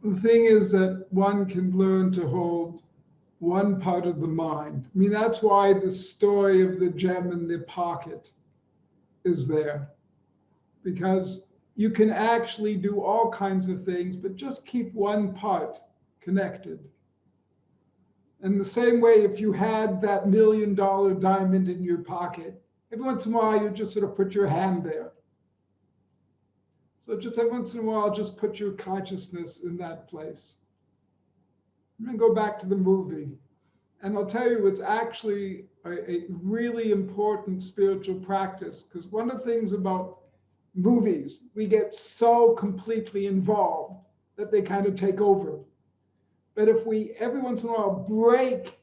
The thing is that one can learn to hold one part of the mind. I mean, that's why the story of the gem in the pocket is there, because you can actually do all kinds of things, but just keep one part connected. And the same way, if you had that $1 million diamond in your pocket, every once in a while, you just sort of put your hand there. So just every once in a while, just put your consciousness in that place. I'm going to go back to the movie. And I'll tell you, it's actually a really important spiritual practice, because one of the things about movies, we get so completely involved that they kind of take over. But if we every once in a while break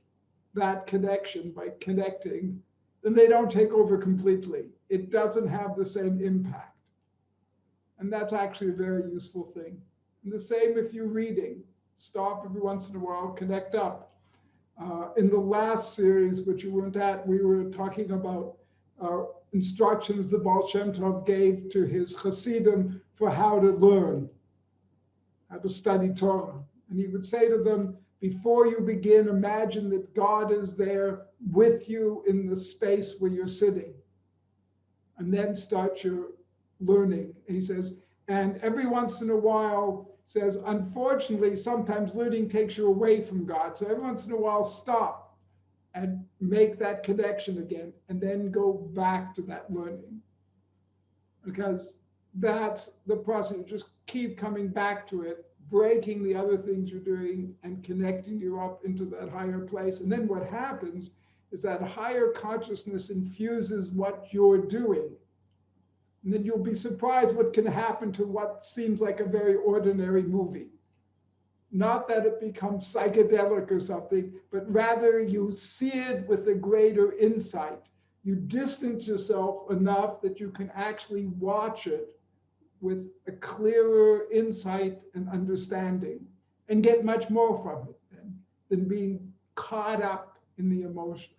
that connection by connecting, then they don't take over completely. It doesn't have the same impact. And that's actually a very useful thing. And the same if you're reading. Stop every once in a while, connect up. In the last series, which you weren't at, we were talking about instructions the Baal Shem Tov gave to his Hasidim for how to learn, how to study Torah. And he would say to them, before you begin, imagine that God is there with you in the space where you're sitting. And then start your learning. And he says, and every once in a while, says, unfortunately, sometimes learning takes you away from God. So every once in a while, stop and make that connection again, and then go back to that learning. Because that's the process. You just keep coming back to it, breaking the other things you're doing and connecting you up into that higher place. And then what happens is that higher consciousness infuses what you're doing. And then you'll be surprised what can happen to what seems like a very ordinary movie. Not that it becomes psychedelic or something, but rather you see it with a greater insight. You distance yourself enough that you can actually watch it with a clearer insight and understanding, and get much more from it than being caught up in the emotion.